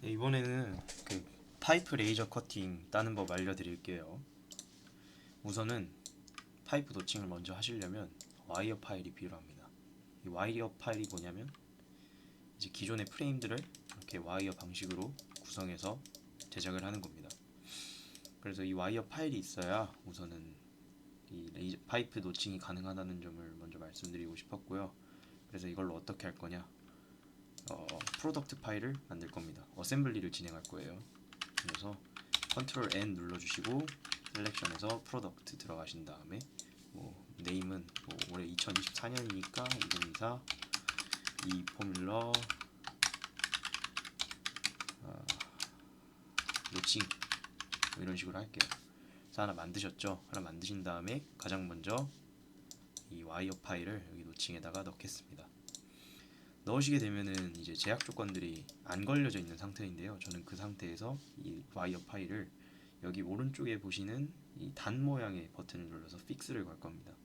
네, 이번에는 그 파이프 레이저 커팅 따는 법 알려드릴게요. 우선은 파이프 도칭을 먼저 하시려면 와이어 파일이 필요합니다. 이 와이어 파일이 뭐냐면 이제 기존의 프레임들을 이렇게 와이어 방식으로 구성해서 제작을 하는 겁니다. 그래서 이 와이어 파일이 있어야 우선은 이 레이저 파이프 도칭이 가능하다는 점을 먼저 말씀드리고 싶었고요. 그래서 이걸로 어떻게 할 거냐? 프로덕트 파일을 만들 겁니다. 어셈블리를 진행할 거예요. 그래서 컨트롤 N 눌러주시고 셀렉션에서 프로덕트 들어가신 다음에 네임은 올해 2024년이니까 2024 이 포뮬러 노칭 이런 식으로 할게요. 그래서 하나 만드셨죠? 하나 만드신 다음에 가장 먼저 이 와이어 파일을 여기 노칭에다가 넣겠습니다. 넣으시게 되면은 이제 제약 조건들이 안 걸려져 있는 상태인데요. 저는 그 상태에서 이 와이어 파일을 여기 오른쪽에 보시는 이 단 모양의 버튼을 눌러서 픽스를 걸 겁니다.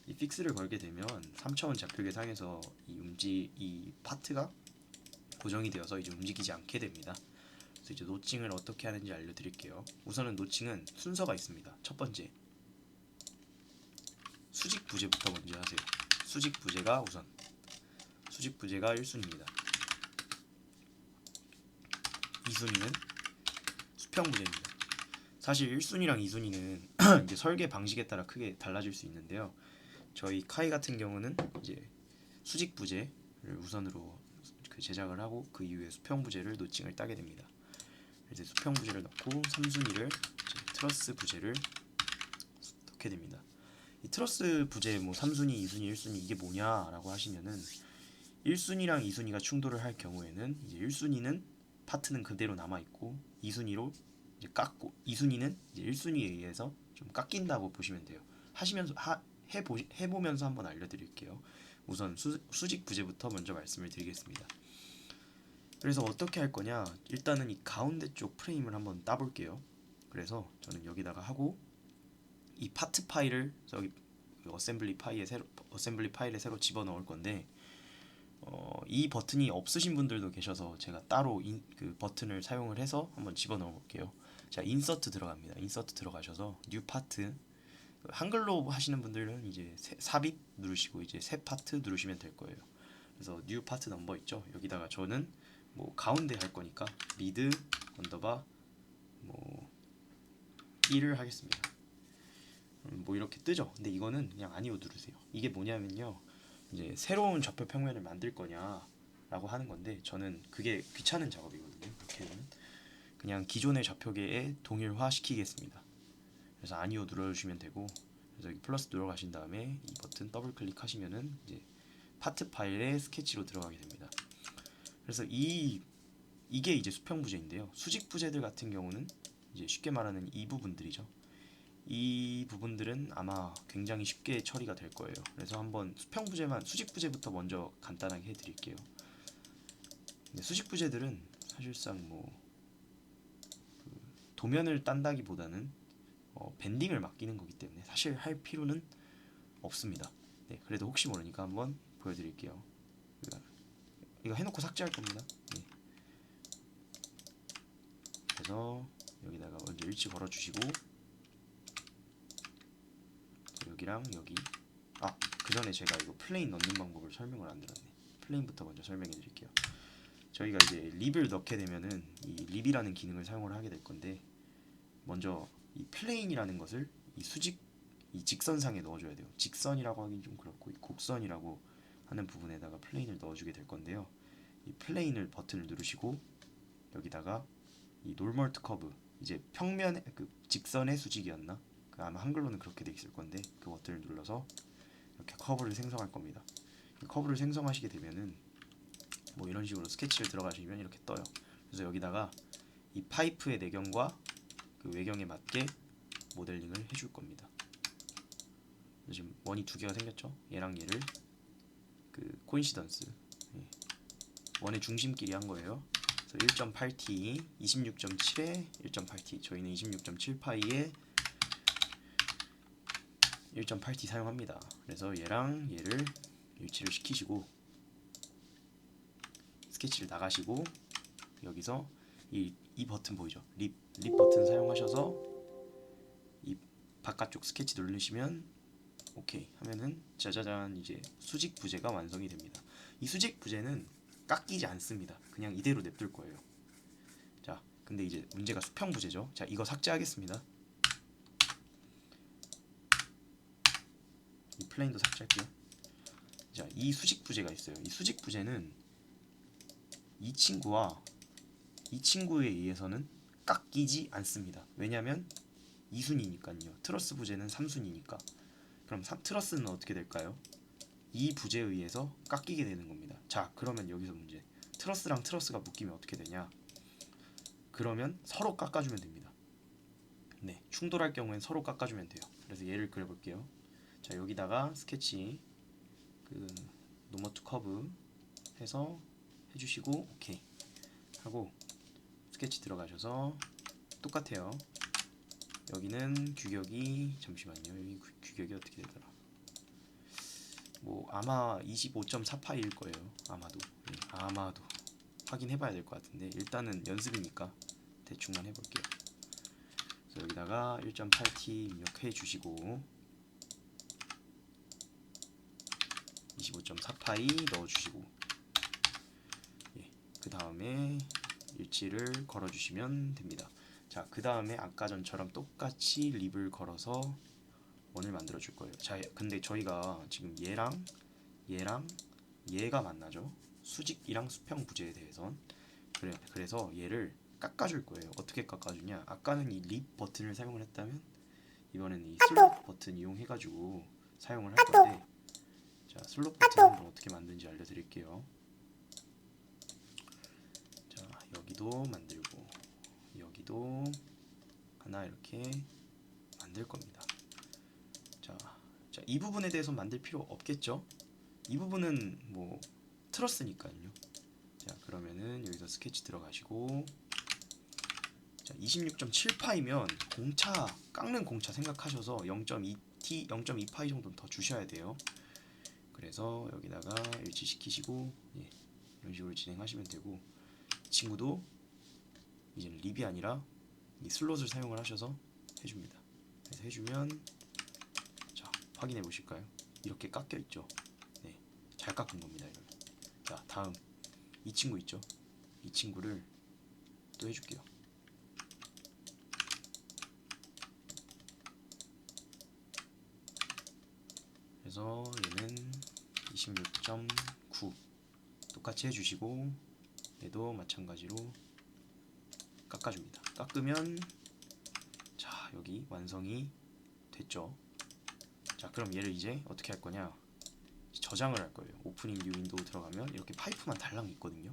이 픽스를 걸게 되면 3차원 좌표계 상에서 이 파트가 고정이 되어서 이제 움직이지 않게 됩니다. 그래서 이제 노칭을 어떻게 하는지 알려드릴게요. 우선은 노칭은 순서가 있습니다. 첫 번째, 수직 부재부터 먼저 하세요. 수직 부재가 1순위입니다. 2순위는 수평 부재입니다. 사실 1순위랑 2순위는 이제 설계 방식에 따라 크게 달라질 수 있는데요. 저희 카이 같은 경우는 이제 수직 부재를 우선으로 제작을 하고 그 이후에 수평 부재를 노칭을 따게 됩니다. 이제 수평 부재를 넣고 3순위를 트러스 부재를 넣게 됩니다. 이 트러스 부재 3순위, 2순위, 1순위 이게 뭐냐라고 하시면은 1순위랑 2순위가 충돌을 할 경우에는 이제 1순위는 파트는 그대로 남아 있고 2순위로 이제 깎고 2순위는 이제 1순위에 의해서 좀 깎인다고 보시면 돼요. 해보면서 한번 알려드릴게요. 우선 수직 부재부터 먼저 말씀을 드리겠습니다. 그래서 어떻게 할 거냐? 일단은 이 가운데 쪽 프레임을 한번 따볼게요. 그래서 저는 여기다가 하고 이 파트 파일을 여기 어셈블리 파일에 새로 집어넣을 건데 이 버튼이 없으신 분들도 계셔서 제가 따로 그 버튼을 사용을 해서 한번 집어넣어 볼게요. 자, 인서트 들어갑니다. 인서트 들어가셔서 뉴 파트 한글로 하시는 분들은 이제 삽입 누르시고 이제 새 파트 누르시면 될 거예요. 그래서 뉴 파트 넘버 있죠? 여기다가 저는 가운데 할 거니까 미드 언더바 1을 하겠습니다. 이렇게 뜨죠? 근데 이거는 그냥 아니오 누르세요. 이게 뭐냐면요. 이제 새로운 좌표 평면을 만들 거냐라고 하는 건데 저는 그게 귀찮은 작업이거든요. 이렇게는 그냥 기존의 좌표계에 동일화 시키겠습니다. 그래서 아니오 눌러주시면 되고 그래서 여기 플러스 눌러가신 다음에 이 버튼 더블 클릭하시면은 이제 파트 파일에 스케치로 들어가게 됩니다. 그래서 이게 이제 수평 부재인데요. 수직 부재들 같은 경우는 이제 쉽게 말하는 이 부분들이죠. 이 부분들은 아마 굉장히 쉽게 처리가 될 거예요. 그래서 한번 수직 부재부터 먼저 간단하게 해드릴게요. 수직 부재들은 사실상 도면을 딴다기보다는 밴딩을 맡기는 거기 때문에 사실 할 필요는 없습니다. 네, 그래도 혹시 모르니까 한번 보여드릴게요. 이거 해놓고 삭제할 겁니다. 네. 그래서 여기다가 먼저 일치 걸어주시고 여기랑 여기 그 전에 제가 이거 플레인 넣는 방법을 설명을 안 드렸네. 플레인부터 먼저 설명해 드릴게요. 저희가 이제 립을 넣게 되면은 이 립이라는 기능을 사용을 하게 될 건데 먼저 이 플레인이라는 것을 이 직선상에 넣어줘야 돼요. 직선이라고 하긴 좀 그렇고 이 곡선이라고 하는 부분에다가 플레인을 넣어주게 될 건데요. 이 플레인을 버튼을 누르시고 여기다가 이 노멀 투 커브 이제 평면의 그 직선의 수직이었나? 아마 한글로는 그렇게 돼 있을 건데 그 버튼을 눌러서 이렇게 커브를 생성할 겁니다. 커브를 생성하시게 되면은 이런 식으로 스케치를 들어가시면 이렇게 떠요. 그래서 여기다가 이 파이프의 내경과 그 외경에 맞게 모델링을 해줄 겁니다. 지금 원이 두 개가 생겼죠? 얘랑 얘를 그 코인시던스 원의 중심끼리 한 거예요. 그래서 1.8t 26.7에 1.8t 저희는 26.7파이에 1.8t 사용합니다. 그래서 얘랑 얘를 일치를 시키시고 스케치를 나가시고 여기서 이 버튼 보이죠? 립 버튼 사용하셔서 이 바깥쪽 스케치 누르시면 오케이 하면은 짜자잔 이제 수직 부재가 완성이 됩니다. 이 수직 부재는 깎이지 않습니다. 그냥 이대로 냅둘 거예요. 자, 근데 이제 문제가 수평 부재죠. 자, 이거 삭제하겠습니다. 이 플레인도 삭제할게요. 자, 이 수직 부재가 있어요. 이 수직 부재는 이 친구에 의해서는 깎이지 않습니다. 왜냐면 2순위니까요. 트러스 부재는 3순위니까. 그럼 트러스는 어떻게 될까요? 이 부재에 의해서 깎이게 되는 겁니다. 자, 그러면 여기서 문제. 트러스랑 트러스가 묶이면 어떻게 되냐? 그러면 서로 깎아주면 됩니다. 네, 충돌할 경우엔 서로 깎아주면 돼요. 그래서 얘를 그려볼게요. 자, 여기다가 스케치 그 노머 투 커브 해서 해주시고 오케이 하고 스케치 들어가셔서 똑같아요. 여기는 규격이 잠시만요. 여기 규격이 어떻게 되더라? 뭐 아마 25.4 파일 거예요. 아마도. 네, 아마도 확인해봐야 될 것 같은데 일단은 연습이니까 대충만 해볼게요. 그래서 여기다가 1.8T 입력해 주시고 25.4 파이 넣어주시고 예, 그 다음에 일치를 걸어주시면 됩니다. 자, 그 다음에 아까 전처럼 똑같이 립을 걸어서 원을 만들어 줄 거예요. 자, 근데 저희가 지금 얘랑 얘가 만나죠. 수직이랑 수평 부재에 대해선 그래서 얘를 깎아줄 거예요. 어떻게 깎아주냐? 아까는 이 립 버튼을 사용을 했다면 이번에는 이 슬롯 버튼 이용해가지고 사용을 할 건데 자, 슬롯 버튼 한번 어떻게 만드는지 알려드릴게요. 자, 여기도 만들고 여기도 하나 이렇게 만들 겁니다. 자, 이 부분에 대해서 만들 필요 없겠죠? 이 부분은 뭐 트러스니까요. 자, 그러면은 여기서 스케치 들어가시고 자, 26.7파이면 공차 깎는 공차 생각하셔서 0.2T, 0.2파이 정도는 더 주셔야 돼요. 그래서 여기다가 일치시키시고 예, 이런 식으로 진행하시면 되고 이 친구도 이제 립이 아니라 이 슬롯을 사용을 하셔서 해줍니다. 그래서 해주면 자, 확인해 보실까요? 이렇게 깎여 있죠. 네, 잘 깎은 겁니다. 이러면. 자, 다음 이 친구 있죠? 이 친구를 또 해줄게요. 그래서 얘는 26.9 똑같이 해주시고 얘도 마찬가지로 깎아줍니다. 깎으면 자, 여기 완성이 됐죠. 자, 그럼 얘를 이제 어떻게 할 거냐? 저장을 할 거예요. 오프닝 뉴 윈도우 들어가면 이렇게 파이프만 달랑 있거든요.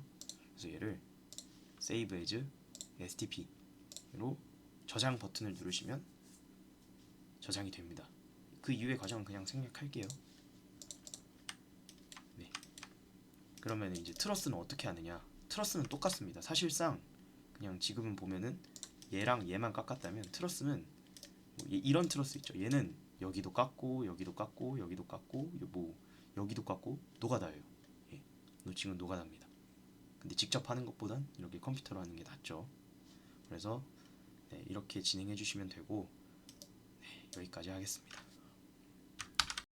그래서 얘를 Save as STP로 저장 버튼을 누르시면 저장이 됩니다. 그 이후의 과정은 그냥 생략할게요. 네. 그러면 이제 트러스는 어떻게 하느냐? 트러스는 똑같습니다. 사실상 그냥 지금은 보면은 얘랑 얘만 깎았다면 트러스는 뭐 이런 트러스 있죠. 얘는 여기도 깎고 여기도 깎고 여기도 깎고 뭐 여기도 깎고 노가다예요. 예, 지금 노가다입니다. 근데 직접 하는 것보단 이렇게 컴퓨터로 하는 게 낫죠. 그래서 네, 이렇게 진행해 주시면 되고 네, 여기까지 하겠습니다.